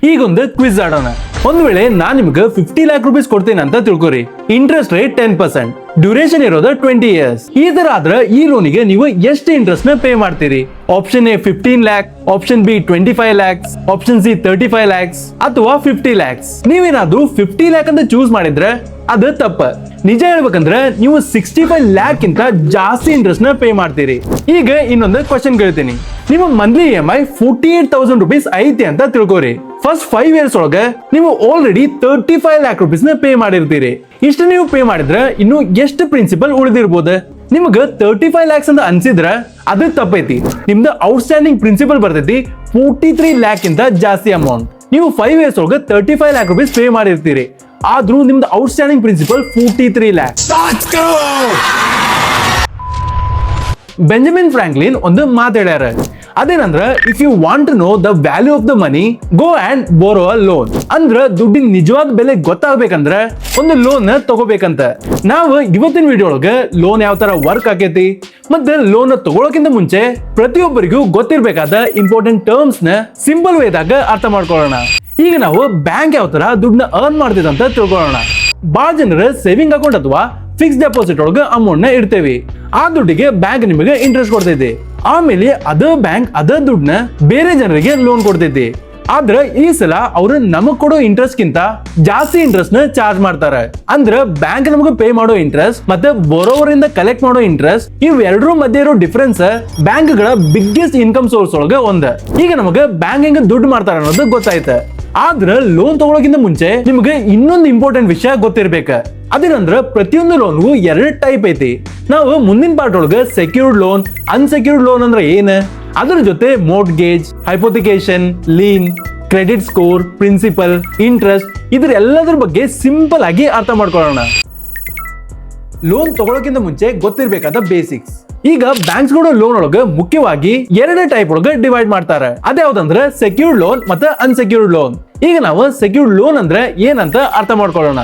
ಈಗೊಂದು ಕ್ವಿಜ್ ಆಡೋಣ. ಒಂದ್ ವೇಳೆ ನಾನ್ ನಿಮ್ಗೆ 50 ಲ್ಯಾಕ್ ರುಪೀಸ್ ಕೊಡ್ತೀನಿ ಅಂತ ತಿಳ್ಕೊರಿ. ಇಂಟ್ರೆಸ್ಟ್ ರೇಟ್ 10%, ಡ್ಯೂರೇಷನ್ ಇರೋದು 20 ಇಯರ್ಸ್. ಈ ತರ ಆದ್ರೆ ಈ ಲೋನಿಗೆ ನೀವು ಎಷ್ಟು ಇಂಟ್ರೆಸ್ಟ್ ನ ಪೇ ಮಾಡ್ತೀರಿ? Option A 15 lac, option B 25 lakhs, option C 35 lakhs ಅಥವಾ 50 ಲ್ಯಾಕ್ಸ್. ನೀವೇನಾದ್ರೂ 50 ಲ್ಯಾಕ್ ಅಂತ ಚೂಸ್ ಮಾಡಿದ್ರೆ ಅದು ತಪ್ಪ. ನಿಜ ಹೇಳ್ಬೇಕಂದ್ರೆ ನೀವು 65 ಲ್ಯಾಕ್ ಗಿಂತ ಜಾಸ್ತಿ ಇಂಟ್ರೆಸ್ಟ್ ನ ಪೇ ಮಾಡ್ತೀರಿ. ಈಗ ಇನ್ನೊಂದು ಕ್ವಶನ್ ಕೇಳ್ತೀನಿ. ನಿಮ್ಮ ಮಂತ್ಲಿ EMI 48,000 ರುಪೀಸ್ ಐತಿ ಅಂತ ತಿಳ್ಕೊರಿ. ಫಸ್ಟ್ 5 ಇಯರ್ಸ್ ಒಳಗೆ ನೀವು ಆಲ್ರೆಡಿ 35 ಲ್ಯಾಕ್ ರುಪೀಸ್ ನ ಪೇ ಮಾಡಿರ್ತೀರಿ. ಇಷ್ಟು ನೀವು ಪೇ ಮಾಡಿದ್ರೆ ಇನ್ನು ಎಷ್ಟು ಪ್ರಿನ್ಸಿಪಲ್ ಉಳಿದಿರ್ಬೋದು? ನಿಮ್ಗೆ 35 ಲ್ಯಾಕ್ಸ್ ಅಂತ ಅನ್ಸಿದ್ರ ಅದು ತಪ್ಪೈತಿ. ನಿಮ್ದು ಔಟ್ಸ್ಟ್ಯಾಂಡಿಂಗ್ ಪ್ರಿನ್ಸಿಪಲ್ ಬರ್ತೈತಿ 43 ಲ್ಯಾಕ್ ಗಿಂತ ಜಾಸ್ತಿ ಅಮೌಂಟ್. ನೀವು 5 ಇಯರ್ಸ್ ಒಳಗೆ 35 ಲ್ಯಾಕ್ ರುಪೀಸ್ ಪೇ ಮಾಡಿರ್ತೀರಿ, ಆದ್ರೂ ನಿಮ್ದು outstanding principal 43 lakh. Benjamin Franklin ಒಂದು ಮಾತು ಹೇಳ್ಯಾರ. ಅದೇನಂದ್ರ if you want to know the value of the money, go and borrow a loan. ಅಂದ್ರ ದುಡ್ಡಿನ ನಿಜವಾದ ಬೆಲೆ ಗೊತ್ತಾಗ್ಬೇಕಂದ್ರ ಒಂದು ಲೋನ್ ತಗೋಬೇಕಂತ. ನಾವು ಇವತ್ತಿನ ವಿಡಿಯೋ ಒಳಗ ಲೋನ್ ಯಾವ ತರ ವರ್ಕ್ ಆಕೈತಿ ಮತ್ತೆ ಲೋನ್ ತಗೊಳಕ್ಕಿಂತ ಮುಂಚೆ ಪ್ರತಿಯೊಬ್ಬರಿಗೂ ಗೊತ್ತಿರ್ಬೇಕಾದ ಇಂಪಾರ್ಟೆಂಟ್ ಟರ್ಮ್ಸ್ ನ ಸಿಂಪಲ್ ವೇದಾಗ ಅರ್ಥ ಮಾಡ್ಕೊಳ್ಳೋಣ. ಈಗ ನಾವು ಬ್ಯಾಂಕ್ ಯಾವ ತರ ದುಡ್ಡನ್ನ ಅರ್ನ್ ಮಾಡ್ತಿದೆ ಅಂತ ತಿಳ್ಕೊಳ್ಳೋಣ. ಬಹಳ ಜನರ ಸೇವಿಂಗ್ ಅಕೌಂಟ್ ಅಥವಾ ಫಿಕ್ಸ್ ಡೆಪಾಸಿಟ್ ಒಳಗ ಅಮೌಂಟ್ ನ ಇಡ್ತೇವೆ. ಆ ದುಡ್ಡಿಗೆ ಬ್ಯಾಂಕ್ ನಿಮಗೆ ಇಂಟ್ರೆಸ್ಟ್ ಕೊಡ್ತೈತಿ. ಆಮೇಲೆ ಅದೇ ಬ್ಯಾಂಕ್ ಅದೇ ದುಡ್ಡನ್ನ ಬೇರೆ ಜನರಿಗೆ ಲೋನ್ ಕೊಡ್ತೈತಿ. ಆದ್ರೆ ಈ ಸಲ ಅವರು ನಮಗ್ ಕೊಡೋ ಇಂಟ್ರೆಸ್ಟ್ ಗಿಂತ ಜಾಸ್ತಿ ಇಂಟ್ರೆಸ್ಟ್ ನ ಚಾರ್ಜ್ ಮಾಡ್ತಾರೆ. ಅಂದ್ರೆ ಬ್ಯಾಂಕ್ ನಮಗೆ ಪೇ ಮಾಡೋ ಇಂಟ್ರೆಸ್ಟ್ ಮತ್ತೆ ಬರೋವರ್ ಇಂದ ಕಲೆಕ್ಟ್ ಮಾಡೋ ಇಂಟ್ರೆಸ್ಟ್, ಇವೆರಡರ ಮಧ್ಯೆ ಇರೋ ಡಿಫರೆನ್ಸ್ ಬ್ಯಾಂಕ್ ಗಳ ಬಿಗ್ಗೆಸ್ಟ್ ಇನ್ಕಮ್ ಸೋರ್ಸ್ ಒಳಗೆ ಒಂದ್. ಈಗ ನಮಗೆ ಬ್ಯಾಂಕ್ ಹೆಂಗ ದುಡ್ಡು ಮಾಡ್ತಾರ ಅನ್ನೋದು ಗೊತ್ತಾಯ್ತು. ಆದ್ರೆ ಲೋನ್ ತಗೊಳಕ್ಕಿಂತ ಮುಂಚೆ ನಿಮ್ಗೆ ಇನ್ನೊಂದು ಇಂಪಾರ್ಟೆಂಟ್ ವಿಷಯ ಗೊತ್ತಿರ್ಬೇಕ. ಅದೇನಂದ್ರ ಪ್ರತಿಯೊಂದು ಲೋನ್ಗೂ 2 ಟೈಪ್ ಐತಿ. ನಾವು ಮುಂದಿನ ಪಾರ್ಟ್ ಒಳಗೆ ಸೆಕ್ಯೂರ್ಡ್ ಲೋನ್, ಅನ್ಸೆಕ್ಯೂರ್ಡ್ ಲೋನ್ ಅಂದ್ರೆ ಏನ್, ಅದ್ರ ಜೊತೆ mortgage, hypothecation, lien, credit score, principal, interest ಇದ್ರ ಎಲ್ಲದ್ರ ಬಗ್ಗೆ ಸಿಂಪಲ್ ಆಗಿ ಅರ್ಥ ಮಾಡ್ಕೊಳ್ಳೋಣ. ಲೋನ್ ತಗೊಳಕ್ಕಿಂತ ಮುಂಚೆ ಗೊತ್ತಿರ್ಬೇಕಾದ ಬೇಸಿಕ್ಸ್. ಈಗ ಬ್ಯಾಂಕ್ಸ್ ಗಳು ಲೋನ್ ಒಳಗೆ ಮುಖ್ಯವಾಗಿ 2 ಟೈಪ್ ಒಳಗೆ ಡಿವೈಡ್ ಮಾಡ್ತಾರೆ. ಅದ್ಯಾವ್ದಂದ್ರೆ ಸೆಕ್ಯೂರ್ಡ್ ಲೋನ್ ಮತ್ತೆ ಅನ್ಸೆಕ್ಯೂರ್ಡ್ ಲೋನ್. ಈಗ ನಾವು ಸೆಕ್ಯೂರ್ಡ್ ಲೋನ್ ಅಂದ್ರೆ ಏನಂತ ಅರ್ಥ ಮಾಡ್ಕೊಳ್ಳೋಣ.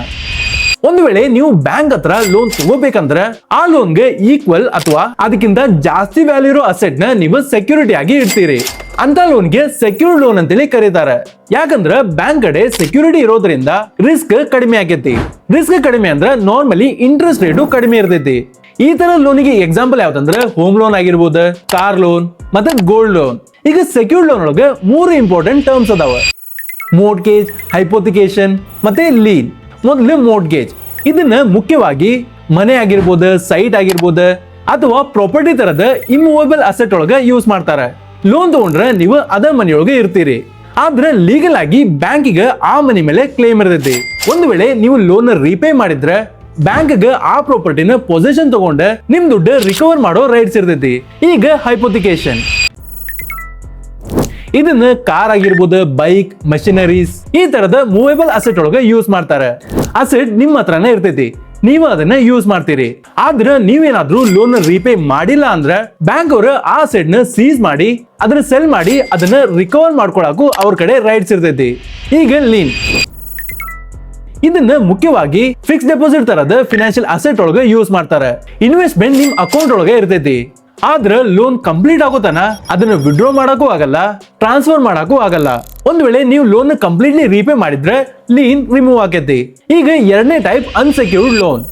ಒಂದು ವೇಳೆ ನೀವು ಬ್ಯಾಂಕ್ ಹತ್ರ ಲೋನ್ ತಗೋಬೇಕಂದ್ರೆ ಆ ಲೋನ್ಗೆ ಈಕ್ವಲ್ ಅಥವಾ ಅದಕ್ಕಿಂತ ಜಾಸ್ತಿ ವ್ಯಾಲ್ಯೂ ಇರೋ ಅಸೆಟ್ ನ ನೀವು ಸೆಕ್ಯೂರಿಟಿ ಆಗಿ ಇಡ್ತೀರಿ. ಅಂತ ಲೋನ್ಗೆ ಸೆಕ್ಯೂರ್ಡ್ ಲೋನ್ ಅಂತೇಳಿ ಕರೀತಾರೆ. ಯಾಕಂದ್ರೆ ಬ್ಯಾಂಕ್ ಕಡೆ ಸೆಕ್ಯೂರಿಟಿ ಇರೋದ್ರಿಂದ ರಿಸ್ಕ್ ಕಡಿಮೆ ಆಗೈತಿ. ರಿಸ್ಕ್ ಕಡಿಮೆ ಅಂದ್ರೆ ನಾರ್ಮಲಿ ಇಂಟ್ರೆಸ್ಟ್ ರೇಟು ಕಡಿಮೆ ಇರ್ತೈತಿ. ಈ ತರ ಲೋನಿಗೆ ಎಕ್ಸಾಂಪಲ್ ಯಾವ್ದಂದ್ರೆ ಹೋಮ್ ಲೋನ್ ಆಗಿರ್ಬೋದು, ಕಾರ್ ಲೋನ್ ಮತ್ತೆ ಗೋಲ್ಡ್ ಲೋನ್. ಈಗ ಸೆಕ್ಯೂರ್ಡ್ ಲೋನ್ ಒಳಗೆ 3 ಇಂಪಾರ್ಟೆಂಟ್ ಟರ್ಮ್ಸ್ ಅದಾವ: ಮೋರ್ಟ್ಗೇಜ್, ಹೈಪೋಥಿಕೇಶನ್ ಮತ್ತೆ ಲೀನ್. ಮೊದಲು ಮೋರ್ಟ್ಗೇಜ್. ಇದನ್ನ ಮುಖ್ಯವಾಗಿ ಮನೆ ಆಗಿರ್ಬೋದು, ಸೈಟ್ ಆಗಿರ್ಬೋದು ಅಥವಾ ಪ್ರಾಪರ್ಟಿ ತರದ ಇಮ್ಮೂವೇಬಲ್ ಅಸೆಟ್ ಒಳಗೆ ಯೂಸ್ ಮಾಡ್ತಾರೆ. ಲೋನ್ ತಗೊಂಡ್ರೆ ನೀವು ಅದೇ ಮನೆಯೊಳಗೆ ಇರ್ತೀರಿ. ಆದ್ರೆ ಲೀಗಲ್ ಆಗಿ ಬ್ಯಾಂಕಿಗೆ ಆ ಮನಿ ಮೇಲೆ ಕ್ಲೇಮ್ ಇರ್ತೈತಿ. ಒಂದು ವೇಳೆ ನೀವು ಲೋನ್ ರೀಪೇ ಮಾಡಿದ್ರೆ ಬ್ಯಾಂಕ್ಗೆ ಆ ಪ್ರಾಪರ್ಟಿನ ಪೊಸೆಷನ್ ತಗೊಂಡೆ ನಿಮ್ ದುಡ್ಡು ರಿಕವರ್ ಮಾಡೋ ರೈಟ್ಸ್ ಇರ್ತೈತಿ. ಈಗ ಹೈಪೋಥಿಕೇಶನ್. ಇದನ್ನ ಕಾರ್ ಆಗಿರ್ಬೋದು, ಬೈಕ್, ಮಷಿನರೀಸ್ ಈ ತರದ ಮೂವೇಬಲ್ ಅಸೆಟ್ ಒಳಗೆ ಯೂಸ್ ಮಾಡ್ತಾರೆ. ಅಸೆಟ್ ನಿಮ್ ಹತ್ರನೇ ಇರ್ತೈತಿ, ನೀವು ಅದನ್ನ ಯೂಸ್ ಮಾಡ್ತೀರಿ. ಆದ್ರೆ ನೀವೇನಾದ್ರೂ ಲೋನ್ ರೀಪೇ ಮಾಡಿಲ್ಲ ಅಂದ್ರೆ ಬ್ಯಾಂಕ್ ಅವರು ಆ ಅಸೆಟ್ ನ ಸೀಸ್ ಮಾಡಿ ಅದನ್ನ ಸೆಲ್ ಮಾಡಿ ಅದನ್ನ ರಿಕವರ್ ಮಾಡ್ಕೊಳಕು ಅವ್ರ ಕಡೆ ರೈಟ್ಸ್ ಇರ್ತೈತಿ. ಈಗ ಲೀನ್. ಇದನ್ನ ಮುಖ್ಯವಾಗಿ ಫಿಕ್ಸ್ ಡೆಪಾಸಿಟ್ ತರದ ಫಿನಾನ್ಷಿಯಲ್ ಅಸೆಟ್ ಒಳಗೆ ಯೂಸ್ ಮಾಡ್ತಾರೆ. ಇನ್ವೆಸ್ಟ್ಮೆಂಟ್ ನಿಮ್ ಅಕೌಂಟ್ ಒಳಗೆ ಇರ್ತೈತಿ. ಆದ್ರೆ ಲೋನ್ ಕಂಪ್ಲೀಟ್ ಆಗೋತನ ಅದನ್ನ ವಿಡ್ರಾ ಮಾಡಕ್ಕೂ ಆಗಲ್ಲ, ಟ್ರಾನ್ಸ್ಫರ್ ಮಾಡಕ್ಕೂ ಆಗಲ್ಲ. ಒಂದ್ ವೇಳೆ ನೀವು ಲೋನ್ ಕಂಪ್ಲೀಟ್ಲಿ ರೀಪೇ ಮಾಡಿದ್ರೆ ಲೀನ್ ರಿಮೂವ್ ಆಗೈತಿ. ಈಗ 2ನೇ ಟೈಪ್ ಅನ್ಸೆಕ್ಯೂರ್ಡ್ ಲೋನ್.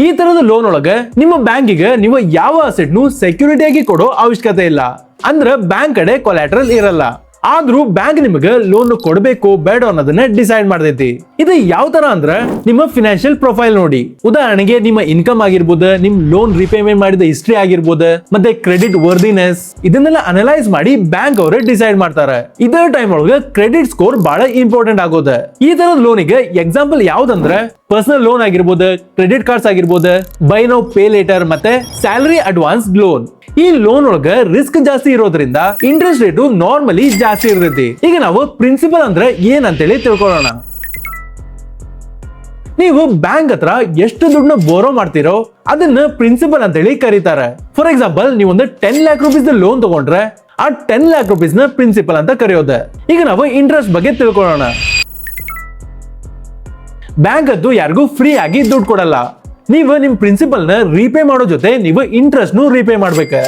ಈ ತರದ ಲೋನ್ ಒಳಗೆ ನಿಮ್ಮ ಬ್ಯಾಂಕಿಗೆ ನೀವು ಯಾವ ಅಸೆಟ್ ನು ಸೆಕ್ಯೂರಿಟಿ ಆಗಿ ಕೊಡೋ ಅವಶ್ಯಕತೆ ಇಲ್ಲ. ಅಂದ್ರೆ ಬ್ಯಾಂಕ್ ಕಡೆ ಕೊಲ್ಯಾಟ್ರಲ್ ಇರಲ್ಲ. ಆದ್ರೂ ಬ್ಯಾಂಕ್ ನಿಮಗೆ ಲೋನ್ ಕೊಡಬೇಕು ಬೇಡ ಅನ್ನೋದನ್ನ ಡಿಸೈಡ್ ಮಾಡ್ತೈತಿ. ಇದು ಯಾವ ತರ ಅಂದ್ರೆ ನಿಮ್ಮ ಫಿನಾನ್ಷಿಯಲ್ ಪ್ರೊಫೈಲ್ ನೋಡಿ. ಉದಾಹರಣೆಗೆ ನಿಮ್ಮ ಇನ್ಕಮ್ ಆಗಿರ್ಬೋದು, ನಿಮ್ ಲೋನ್ ರಿಪೇಮೆಂಟ್ ಮಾಡಿದ ಹಿಸ್ಟ್ರಿ ಆಗಿರ್ಬೋದು, ಮತ್ತೆ ಕ್ರೆಡಿಟ್ ವರ್ದಿನೆಸ್ ಇದನ್ನೆಲ್ಲ ಅನಲೈಸ್ ಮಾಡಿ ಬ್ಯಾಂಕ್ ಅವರು ಡಿಸೈಡ್ ಮಾಡ್ತಾರೆ. ಇದೇ ಟೈಮ್ ಒಳಗೆ ಕ್ರೆಡಿಟ್ ಸ್ಕೋರ್ ಬಹಳ ಇಂಪಾರ್ಟೆಂಟ್ ಆಗೋದು. ಈ ತರದ ಲೋನಿಗೆ ಎಕ್ಸಾಂಪಲ್ ಯಾವ್ದಂದ್ರೆ ಪರ್ಸನಲ್ ಲೋನ್ ಆಗಿರ್ಬೋದು, ಕ್ರೆಡಿಟ್ ಕಾರ್ಡ್ಸ್ ಆಗಿರ್ಬೋದು, ಬೈ ನೌ ಪೇ ಲೇಟರ್ ಮತ್ತೆ ಸ್ಯಾಲರಿ ಅಡ್ವಾನ್ಸ್ ಲೋನ್. ಈ ಲೋನ್ ಒಳಗ ರಿಸ್ಕ್ ಜಾಸ್ತಿ ಇರೋದ್ರಿಂದ ಇಂಟ್ರೆಸ್ಟ್ ರೇಟು ನಾರ್ಮಲಿ ಜಾಸ್ತಿ ಇರ್ತೈತಿ. ಈಗ ನಾವು ಪ್ರಿನ್ಸಿಪಲ್ ಅಂದ್ರೆ ಏನಂತೇಳಿ ತಿಳ್ಕೊಳ್ಳೋಣ. ನೀವು ಬ್ಯಾಂಕ್ ಹತ್ರ ಎಷ್ಟು ದುಡ್ಡನ್ನ ಬೋರೋ ಮಾಡ್ತೀರೋ ಅದನ್ನ ಪ್ರಿನ್ಸಿಪಲ್ ಅಂತೇಳಿ ಕರೀತಾರೆ. ಫಾರ್ ಎಕ್ಸಾಂಪಲ್ ನೀವು ಒಂದು 10 ಲ್ಯಾಕ್ ರುಪೀಸ್ ಲೋನ್ ತಗೊಂಡ್ರೆ ಆ 10 ಲ್ಯಾಕ್ ರುಪೀಸ್ ನ ಪ್ರಿನ್ಸಿಪಲ್ ಅಂತ ಕರೆಯೋದು. ಈಗ ನಾವು ಇಂಟ್ರೆಸ್ಟ್ ಬಗ್ಗೆ ತಿಳ್ಕೊಳ್ಳೋಣ. ಬ್ಯಾಂಕ್ ಅದು ಯಾರಿಗೂ ಫ್ರೀ ಆಗಿ ದುಡ್ಡು ಕೊಡಲ್ಲ. ನೀವು ನಿಮ್ ಪ್ರಿನ್ಸಿಪಲ್ ನ ರೀಪೇ ಮಾಡೋ ಜೊತೆ ನೀವು ಇಂಟ್ರೆಸ್ಟ್ ನು ರೀಪೇ ಮಾಡ್ಬೇಕು.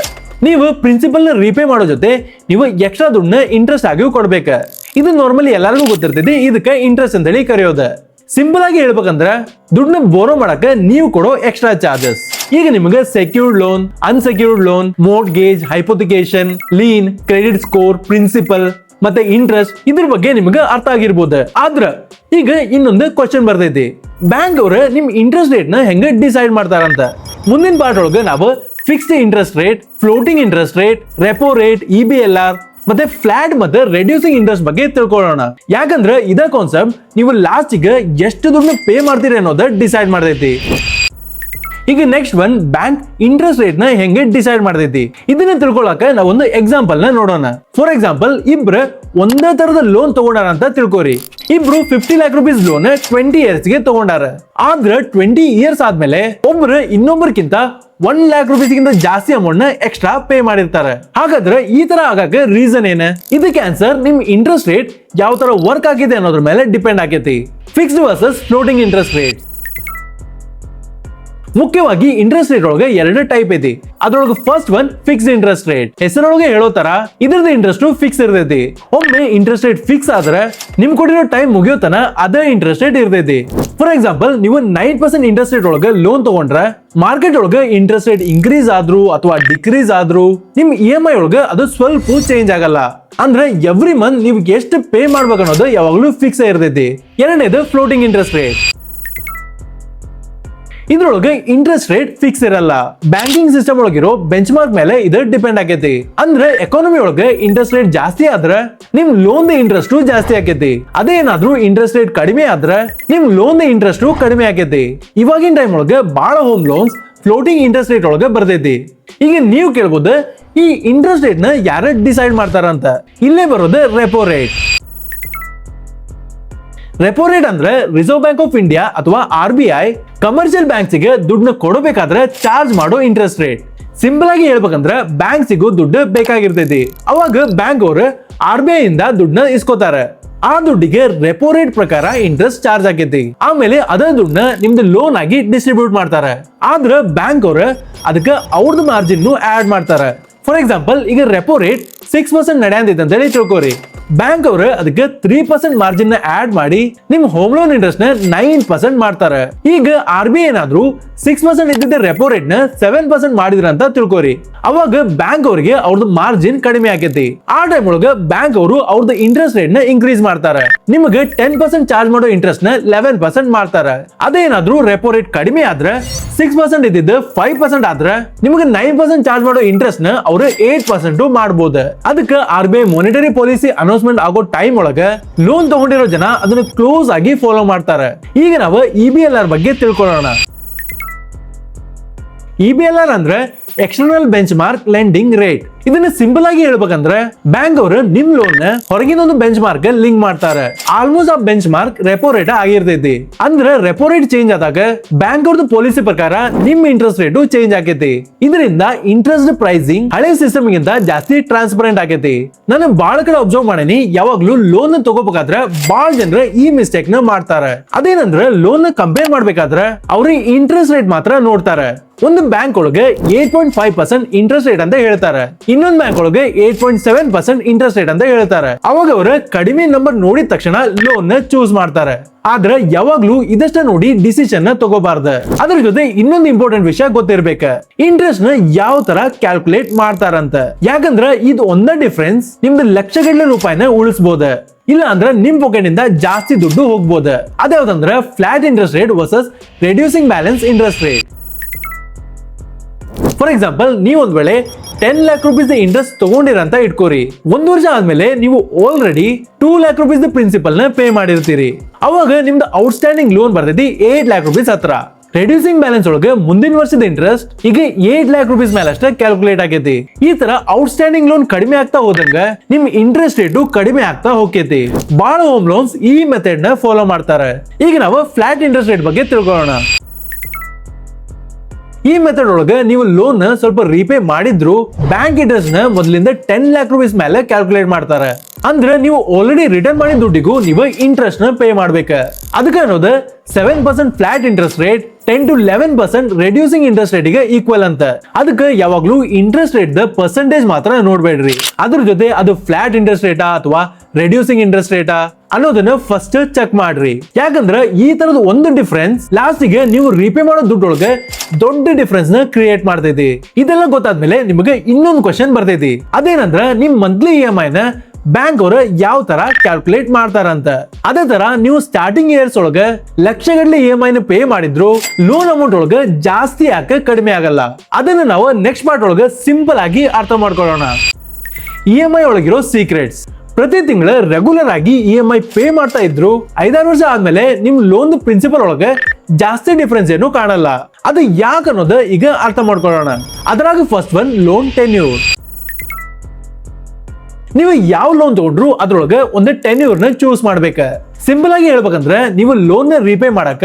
ನೀವು ಪ್ರಿನ್ಸಿಪಲ್ ನ ರೀಪೇ ಮಾಡೋ ಜೊತೆ ನೀವು ಎಕ್ಸ್ಟ್ರಾ ದುಡ್ಡನ್ನ ಇಂಟ್ರೆಸ್ಟ್ ಆಗಿಯೂ ಕೊಡ್ಬೇಕ. ಇದು ನಾರ್ಮಲಿ ಎಲ್ಲರಿಗೂ ಗೊತ್ತಿರ್ತೈತಿ, ಇದಕ್ಕೆ ಇಂಟ್ರೆಸ್ಟ್ ಅಂತ ಹೇಳಿ ಕರೆಯೋದು. ಸಿಂಪಲ್ ಆಗಿ ಹೇಳ್ಬೇಕಂದ್ರ ದುಡ್ಡನ್ನ ಬೋರೋ ಮಾಡಕ ನೀವು ಕೊಡೋ ಎಕ್ಸ್ಟ್ರಾ ಚಾರ್ಜಸ್. ಈಗ ನಿಮಗೆ secured loan, unsecured loan, mortgage, hypothecation, lien, credit score, principal ಮತ್ತೆ ಇಂಟ್ರೆಸ್ಟ್ ಇದ್ರ ಬಗ್ಗೆ ನಿಮಗೆ ಅರ್ಥ ಆಗಿರ್ಬೋದು. ಆದ್ರ ಈಗ ಇನ್ನೊಂದು ಕ್ವಶನ್ ಬರ್ತೈತಿ, ಬ್ಯಾಂಕ್ ಅವ್ರ ನಿಮ್ ಇಂಟ್ರೆಸ್ಟ್ ರೇಟ್ ನ ಹೆಂಗ ಡಿಸೈಡ್ ಮಾಡ್ತಾರಂತ. ಮುಂದಿನ ಪಾರ್ಟ್ ಒಳಗೆ ನಾವು fixed interest rate, floating interest rate, repo rate, EBLR ಮತ್ತೆ ಫ್ಲಾಟ್ ಮತ್ತೆ ರೆಡ್ಯೂಸಿಂಗ್ ಇಂಟ್ರೆಸ್ಟ್ ಬಗ್ಗೆ ತಿಳ್ಕೊಳ್ಳೋಣ. ಯಾಕಂದ್ರೆ ಇದ ಕಾನ್ಸೆಪ್ಟ್ ನೀವು ಲಾಸ್ಟಿಗೆ ಎಷ್ಟು ದುಡ್ಡು ಪೇ ಮಾಡ್ತೀರಿ ಅನ್ನೋದ ಡಿಸೈಡ್ ಮಾಡ್ತೈತಿ. ಈಗ next one, bank interest rate ನ ಹೆಂಗೆ ಡಿಸೈಡ್ ಮಾಡ್ತೈತಿ ಇದನ್ನ ತಿಳ್ಕೊಳಕ ನಾವು ಒಂದು ಎಕ್ಸಾಂಪಲ್ ನ ನೋಡೋಣ. ಫಾರ್ ಎಕ್ಸಾಂಪಲ್, ಇಬ್ರು ಒಂದೇ ತರದ ಲೋನ್ ತಗೊಂಡಾರ ಅಂತ ತಿಳ್ಕೊರಿ. ಇಬ್ರು 50 lakh rupees ಲೋನ್ 20 years ಗೆ ತಗೊಂಡಾರ. ಆದ್ರ 20 years ಆದ್ಮೇಲೆ ಒಬ್ರು ಇನ್ನೊಬ್ಬರಿಗಿಂತ 1 lakh rupees ಗಿಂತ ಜಾಸ್ತಿ ಅಮೌಂಟ್ ನ ಎಕ್ಸ್ಟ್ರಾ ಪೇ ಮಾಡಿರ್ತಾರೆ. ಹಾಗಾದ್ರೆ ಈ ತರ ಆಗಕ್ಕೆ ರೀಸನ್ ಏನ? ಇದಕ್ಕೆ ಆನ್ಸರ್ ನಿಮ್ ಇಂಟ್ರೆಸ್ಟ್ ರೇಟ್ ಯಾವ ತರ ವರ್ಕ್ ಆಗಿದೆ ಅನ್ನೋದ್ರ ಮೇಲೆ ಡಿಪೆಂಡ್ ಆಗೈತಿ. Fixed versus floating interest rate. ಮುಖ್ಯವಾಗಿ ಇಂಟ್ರೆಸ್ಟ್ ರೇಟ್ ಒಳಗೆ ಎರಡು ಟೈಪ್ ಐತಿ. ಅದ್ರೊಳಗೆ first one fixed interest rate. ಹೆಸರೊಳಗೆ ಹೇಳೋ ತರ ಇದ್ರದ್ದು ಇಂಟ್ರೆಸ್ಟ್ ಫಿಕ್ಸ್ ಇರ್ತೈತಿ. ಒಮ್ಮೆ ಇಂಟ್ರೆಸ್ಟ್ ರೇಟ್ ಫಿಕ್ಸ್ ಆದ್ರೆ ನಿಮ್ ಕೊಟ್ಟಿರೋ ಟೈಮ್ ಮುಗಿಯೋತನ ಅದೇ ಇಂಟ್ರೆಸ್ಟ್ ರೇಟ್ ಇರ್ತೈತಿ. ಫಾರ್ ಎಕ್ಸಾಂಪಲ್, ನೀವು 9% ಇಂಟ್ರೆಸ್ಟ್ ರೇಟ್ ಒಳಗೆ ಲೋನ್ ತಗೊಂಡ್ರೆ ಮಾರ್ಕೆಟ್ ಒಳಗೆ ಇಂಟ್ರೆಸ್ಟ್ ರೇಟ್ ಇನ್ಕ್ರೀಸ್ ಆದ್ರೂ ಅಥವಾ ಡಿಕ್ರೀಸ್ ಆದ್ರೂ ನಿಮ್ EMI ಒಳಗೆ ಅದು ಸ್ವಲ್ಪ ಚೇಂಜ್ ಆಗಲ್ಲ. ಅಂದ್ರೆ ಎವ್ರಿ ಮಂತ್ ನೀವು ಎಷ್ಟು ಪೇ ಮಾಡ್ಬೇಕು ಅನ್ನೋದು ಯಾವಾಗ್ಲೂ ಫಿಕ್ಸ್ ಇರ್ತೈತಿ. ಎರಡನೇದು ಫ್ಲೋಟಿಂಗ್ ಇಂಟ್ರೆಸ್ಟ್ ರೇಟ್. ಇದ್ರೊಳಗೆ ಇಂಟ್ರೆಸ್ಟ್ ರೇಟ್ ಫಿಕ್ಸ್ ಇರಲ್ಲ. ಬ್ಯಾಂಕಿಂಗ್ ಸಿಸ್ಟಮ್ ಒಳಗಿರೋ ಬೆಂಚ್ ಮಾರ್ಕ್ ಮೇಲೆ ಇದು ಡಿಪೆಂಡ್ ಆಗೈತಿ. ಅಂದ್ರೆ ಎಕಾನಮಿ ಒಳಗೆ ಇಂಟ್ರೆಸ್ಟ್ ರೇಟ್ ಜಾಸ್ತಿ ಆದ್ರೆ ನಿಮ್ ಲೋನ್ ಇಂಟ್ರೆಸ್ಟ್ ಜಾಸ್ತಿ ಆಕೈತಿ. ಅದೇನಾದ್ರೂ ಇಂಟ್ರೆಸ್ಟ್ ರೇಟ್ ಕಡಿಮೆ ಆದ್ರೆ ನಿಮ್ ಲೋನ್ ಇಂಟ್ರೆಸ್ಟ್ ಕಡಿಮೆ ಆಕೈತಿ. ಇವಾಗಿನ ಟೈಮ್ ಒಳಗೆ ಬಹಳ home loans floating interest rate ಒಳಗೆ ಬರ್ತೈತಿ. ಈಗ ನೀವು ಕೇಳ್ಬೋದು, ಈ ಇಂಟ್ರೆಸ್ಟ್ ರೇಟ್ ನ ಯಾರು ಡಿಸೈಡ್ ಮಾಡ್ತಾರಂತ. ಇಲ್ಲೇ ಬರೋದು ರೆಪೋ ರೇಟ್. ರೆಪೋ ರೇಟ್ ಅಂದ್ರೆ ರಿಸರ್ವ್ ಬ್ಯಾಂಕ್ ಆಫ್ ಇಂಡಿಯಾ ಅಥವಾ RBI ಕಮರ್ಷಿಯಲ್ ಬ್ಯಾಂಕ್ಸ್ ಗೆ ದುಡ್ಡನ್ನ ಕೊಡಬೇಕಾದ್ರೆ ಚಾರ್ಜ್ ಮಾಡೋ ಇಂಟ್ರೆಸ್ಟ್ ರೇಟ್. ಸಿಂಪಲ್ ಆಗಿ ಹೇಳ್ಬೇಕಂದ್ರೆ ಬ್ಯಾಂಕ್ಸಿಗೂ ದುಡ್ಡು ಬೇಕಾಗಿರ್ತೈತಿ. ಅವಾಗ ಬ್ಯಾಂಕ್ ಅವರು RBI ಇಂದ ದುಡ್ಡನ್ನ ಇಸ್ಕೋತಾರೆ. ಆ ದುಡ್ಡಿಗೆ ರೆಪೋ ರೇಟ್ ಪ್ರಕಾರ ಇಂಟ್ರೆಸ್ಟ್ ಚಾರ್ಜ್ ಆಗೈತಿ. ಆಮೇಲೆ ಅದೇ ದುಡ್ಡನ್ನ ನಿಮ್ದು ಲೋನ್ ಆಗಿ ಡಿಸ್ಟ್ರಿಬ್ಯೂಟ್ ಮಾಡ್ತಾರೆ. ಆದ್ರೆ ಬ್ಯಾಂಕ್ ಅವರು ಅದಕ್ಕೆ ಅವ್ರದ್ದು ಮಾರ್ಜಿನ್ ಆಡ್ ಮಾಡ್ತಾರೆ. ಫಾರ್ ಎಕ್ಸಾಂಪಲ್, ಈಗ ರೆಪೋ ರೇಟ್ 6% ನಡೆಯಂತೈತೆ ಅಂತ ಹೇಳಿ ತಿಳ್ಕೊರಿ. ಬ್ಯಾಂಕ್ ಅವರು ಅದಕ್ಕೆ 3% ಮಾರ್ಜಿನ್ ನ ಆಡ್ ಮಾಡಿ ನಿಮ್ ಹೋಮ್ ಲೋನ್ ಇಂಟ್ರೆಸ್ಟ್ ನ 9% ಮಾಡ್ತಾರೆ. ಈಗ RBI ಏನಾದ್ರು 6% ಇದ್ದಿದ್ದ ರೆಪೋ ರೇಟ್ ನ 7% ಮಾಡಿದ್ರ ಅಂತ ತಿಳ್ಕೊರಿ. ಅವಾಗ ಬ್ಯಾಂಕ್ ಅವರಿಗೆ ಅವ್ರದ್ದು ಮಾರ್ಜಿನ್ ಕಡಿಮೆ ಆಗೈತಿ. ಆ ಟೈಮ್ ಒಳಗೆ ಬ್ಯಾಂಕ್ ಅವರು ಅವ್ರದ್ದು ಇಂಟ್ರೆಸ್ಟ್ ರೇಟ್ ನ ಇನ್ಕ್ರೀಸ್ ಮಾಡ್ತಾರೆ. ನಿಮಗೆ 10% ಚಾರ್ಜ್ ಮಾಡೋ ಇಂಟ್ರೆಸ್ಟ್ ನ 11% ಮಾಡ್ತಾರೆ. ಅದೇನಾದ್ರೂ ರೆಪೋ ರೇಟ್ ಕಡಿಮೆ ಆದ್ರೆ 6% ಇದ್ದಿದ್ದು 5% ಆದ್ರೆ ನಿಮಗೆ 9% ಚಾರ್ಜ್ ಮಾಡೋ ಇಂಟ್ರೆಸ್ಟ್ ನ ಅವರು 8% ಮಾಡಬಹುದು. ಅದಕ್ಕೆ RBI ಮಾನಿಟರಿ ಪಾಲಿಸಿ ಅನೌನ್ಸ್ಮೆಂಟ್ ಆಗೋ ಟೈಮ್ ಒಳಗೆ ಲೋನ್ ತಗೊಂಡಿರೋ ಜನ ಅದನ್ನ ಕ್ಲೋಸ್ ಆಗಿ ಫಾಲೋ ಮಾಡ್ತಾರೆ. ಈಗ ನಾವು EBLR ಬಗ್ಗೆ ತಿಳ್ಕೊಳ್ಳೋಣ. EBLR ಅಂದ್ರೆ external bench mark lending rate. ಇದನ್ನ ಸಿಂಪಲ್ ಆಗಿ ಹೇಳ್ಬೇಕಂದ್ರೆ ಬ್ಯಾಂಕ್ ಅವರು ನಿಮ್ ಲೋನ್ ನ ಹೊರಗಿನ ಒಂದು ಬೆಂಚ್ ಮಾರ್ಕ್ ಲಿಂಕ್ ಮಾಡ್ತಾರೆ. ಆಲ್ಮೋಸ್ಟ್ ಆ ಬೆಂಚ್ ಮಾರ್ಕ್ ರೆಪೋ ರೇಟ್ ಆಗಿರ್ತೈತಿ. ಅಂದ್ರೆ ರೆಪೋ ರೇಟ್ ಚೇಂಜ್ ಆದಾಗ ಬ್ಯಾಂಕ್ ಅವ್ರದ್ದು ಪಾಲಿಸಿ ಪ್ರಕಾರ ನಿಮ್ ಇಂಟ್ರೆಸ್ಟ್ ರೇಟ್ ಚೇಂಜ್ ಆಗೈತಿ. ಇದರಿಂದ ಇಂಟ್ರೆಸ್ಟ್ ಪ್ರೈಸಿಂಗ್ ಹಳೆ ಸಿಸ್ಟಮ್ ಗಿಂತ ಜಾಸ್ತಿ ಟ್ರಾನ್ಸ್ಪರೆಂಟ್ ಆಗೈತಿ. ನಾನು ಬಹಳ ಕಡೆ ಅಬ್ಸರ್ವ್ ಮಾಡೀನಿ, ಯಾವಾಗ್ಲೂ ಲೋನ್ ತಗೋಬೇಕಾದ್ರೆ ಬಹಳ ಜನರು ಈ ಮಿಸ್ಟೇಕ್ ನ ಮಾಡ್ತಾರೆ. ಅದೇನಂದ್ರೆ ಲೋನ್ ಕಂಪೇರ್ ಮಾಡ್ಬೇಕಾದ್ರೆ ಅವ್ರಿಗೆ ಇಂಟ್ರೆಸ್ಟ್ ರೇಟ್ ಮಾತ್ರ ನೋಡ್ತಾರೆ. ಒಂದು ಬ್ಯಾಂಕ್ ಒಳಗೆ 8.5% ಇಂಟ್ರೆಸ್ಟ್ ರೇಟ್ ಅಂತ ಹೇಳ್ತಾರೆ. ಇನ್ನೊಂದು ಬ್ಯಾಂಕ್ ಒಳಗೆ 8.7% ಇಂಟ್ರೆಸ್ಟ್ ರೇಟ್ ಅಂತ ಹೇಳ್ತಾರೆ. ಅವಾಗ ಅವರು ಕಡಿಮೆ ನಂಬರ್ ನೋಡಿದ ತಕ್ಷಣ ಲೋನ್ ನ ಚೂಸ್ ಮಾಡ್ತಾರೆ. ಆದ್ರೆ ಯಾವಾಗ್ಲೂ ಇದಷ್ಟ ನೋಡಿ ಡಿಸಿಷನ್ ನ ತಗೋಬಾರ್ದು. ಅದ್ರ ಜೊತೆ ಇನ್ನೊಂದು ಇಂಪಾರ್ಟೆಂಟ್ ವಿಷಯ ಗೊತ್ತಿರ್ಬೇಕು, ಇಂಟ್ರೆಸ್ಟ್ ನ ಯಾವ ತರ ಕ್ಯಾಲ್ಕುಲೇಟ್ ಮಾಡ್ತಾರಂತ. ಯಾಕಂದ್ರೆ ಇದು ಒಂದೇ ಡಿಫರೆನ್ಸ್ ನಿಮ್ದು ಲಕ್ಷಗಟ್ಟಲೆ ರೂಪಾಯಿನ ಉಳಿಸಬಹುದು. ಇಲ್ಲ ಅಂದ್ರೆ ನಿಮ್ ಪಾಕೆಟ್ ಇಂದ ಜಾಸ್ತಿ ದುಡ್ಡು ಹೋಗ್ಬೋದು. ಅದ್ಯಾವ್ದಂದ್ರೆ flat interest rate versus reducing balance interest rate. For example, ನೀವು ಒಂದ್ ವೇಳೆ 10 lakh rupees ಇಂಟ್ರೆಸ್ಟ್ ತಗೊಂಡಿರ ಅಂತ ಇಟ್ಕೋರಿ. 1 ವರ್ಷ ಆದ್ಮೇಲೆ ನೀವು ಆಲ್ರೆಡಿ 2 lakh rupees ಪ್ರಿನ್ಸಿಪಲ್ ನ ಪೇ ಮಾಡಿರ್ತೀರಿ. ಅವಾಗ ನಿಮ್ದು ಔಟ್ಸ್ಟ್ಯಾಂಡಿಂಗ್ ಲೋನ್ ಬರ್ತೈತಿ 8 lakh rupees ಹತ್ರ. ರೆಡ್ಯೂಸಿಂಗ್ ಬ್ಯಾಲೆನ್ಸ್ ಒಳಗೆ ಮುಂದಿನ ವರ್ಷದ ಇಂಟ್ರೆಸ್ಟ್ ಈಗ 8 lakh rupees ಮೇಲೆ ಅಷ್ಟೇ ಕ್ಯಾಲ್ಕುಲೇಟ್ ಆಗೈತಿ. ಈ ತರ ಔಟ್ಸ್ಟ್ಯಾಂಡಿಂಗ್ ಲೋನ್ ಕಡಿಮೆ ಆಗ್ತಾ ಹೋದಂಗ ನಿಮ್ ಇಂಟ್ರೆಸ್ಟ್ ರೇಟ್ ಕಡಿಮೆ ಆಗ್ತಾ ಹೋಗ್ತೈತಿ. ಬಹಳ ಹೋಮ್ ಲೋನ್ಸ್ ಈ ಮೆಥಡ್ ನ ಫಾಲೋ ಮಾಡ್ತಾರೆ. ಈಗ ನಾವು ಫ್ಲಾಟ್ ಇಂಟ್ರೆಸ್ಟ್ ರೇಟ್ ಬಗ್ಗೆ ತಿಳ್ಕೊಳ್ಳೋಣ. ಈ ಮೆಥಡ್ ಒಳಗೆ ನೀವು ಲೋನ್ ಸ್ವಲ್ಪ ರೀಪೇ ಮಾಡಿದ್ರು ಬ್ಯಾಂಕ್ ಇಂಟ್ರೆಸ್ಟ್ ನ ಮೊದಲಿಂದ 10 lakh rupees ಮೇಲೆ ಕ್ಯಾಲ್ಕುಲೇಟ್ ಮಾಡ್ತಾರೆ. ಅಂದ್ರೆ ನೀವು ಆಲ್ರೆಡಿ ರಿಟರ್ನ್ ಮಾಡಿದ ದುಡ್ಡಿಗೂ ನೀವು ಇಂಟ್ರೆಸ್ಟ್ ನ ಪೇ ಮಾಡ್ಬೇಕ. ಅದಕ್ಕೆ ಅನ್ನೋದು 7% flat interest rate 10 to 11% reducing interest rate ಗೆ ಈಕ್ವಲ್ ಅಂತ. ಅದಕ್ಕೆ ಯಾವಾಗ್ಲೂ ಇಂಟ್ರೆಸ್ಟ್ ರೇಟ್ ದ ಪರ್ಸೆಂಟೇಜ್ ಮಾತ್ರ ನೋಡ್ಬೇಡ್ರಿ, ಅದ್ರ ಜೊತೆ ಅದು ಫ್ಲಾಟ್ ಇಂಟ್ರೆಸ್ಟ್ ರೇಟಾ ಅಥವಾ ರೆಡ್ಯೂಸಿಂಗ್ ಇಂಟ್ರೆಸ್ಟ್ ರೇಟಾ ಅನ್ನೋದನ್ನ ಫಸ್ಟ್ ಚೆಕ್ ಮಾಡ್ರಿ. ಯಾಕಂದ್ರೆ ಈ ತರದ ಒಂದು ಡಿಫರೆನ್ಸ್ ಲಾಸ್ಟಿಗೆ ನೀವು ರೀಪೇ ಮಾಡೋ ದುಡ್ಡೊಳಗೆ ದೊಡ್ಡ ಡಿಫರೆನ್ಸ್ ನ ಕ್ರಿಯೇಟ್ ಮಾಡ್ತೈತಿ. ಇದೆಲ್ಲ ಗೊತ್ತಾದ್ಮೇಲೆ ನಿಮಗೆ ಇನ್ನೊಂದು ಕ್ವಶನ್ ಬರ್ತೈತಿ, ಅದೇನಂದ್ರ ನಿಮ್ ಮಂತ್ಲಿ EMI ನ ಬ್ಯಾಂಕ್ ಅವರು ಯಾವ ತರ ಕ್ಯಾಲ್ಕುಲೇಟ್ ಮಾಡ್ತಾರಂತ. ಅದೇ ತರ ನೀವು ಸ್ಟಾರ್ಟಿಂಗ್ ಇಯರ್ಸ್ ಒಳಗ ಲಕ್ಷಗಟ್ಟಲೆ EMI ನ ಪೇ ಮಾಡಿದ್ರು ಲೋನ್ ಅಮೌಂಟ್ ಒಳಗ ಜಾಸ್ತಿ ಯಾಕೆ ಕಡಿಮೆ ಆಗಲ್ಲ, ಅದನ್ನ ನಾವು ನೆಕ್ಸ್ಟ್ ಪಾರ್ಟ್ ಒಳಗ ಸಿಂಪಲ್ ಆಗಿ ಅರ್ಥ ಮಾಡ್ಕೊಳ್ಳೋಣ. EMI ಒಳಗಿರೋ ಸೀಕ್ರೆಟ್ಸ್. ಪ್ರತಿ ತಿಂಗಳ ರೆಗ್ಯುಲರ್ ಆಗಿ EMI ಪೇ ಮಾಡ್ತಾ ಇದ್ರು 5-6 ವರ್ಷ ಆದ್ಮೇಲೆ ನಿಮ್ ಲೋನ್ ಪ್ರಿನ್ಸಿಪಲ್ ಒಳಗೆ ಜಾಸ್ತಿ ಡಿಫರೆನ್ಸ್ ಏನು ಕಾಣಲ್ಲ. ಅದು ಯಾಕೆ ಅನ್ನೋದು ಈಗ ಅರ್ಥ ಮಾಡ್ಕೊಳ್ಳೋಣ. ಅದರಾಗ ಫಸ್ಟ್ ಒನ್ ಲೋನ್ ಟೆನ್ಯೂರ್. ನೀವು ಯಾವ ಲೋನ್ ತಗೊಂಡ್ರು ಅದ್ರೊಳಗೆ ಒಂದು ಟೆನ್ಯೂರ್ ನ ಚೂಸ್ ಮಾಡ್ಬೇಕ. ಸಿಂಪಲ್ ಆಗಿ ಹೇಳ್ಬೇಕಂದ್ರೆ ನೀವು ಲೋನ್ ನ ರೀಪೇ ಮಾಡಕ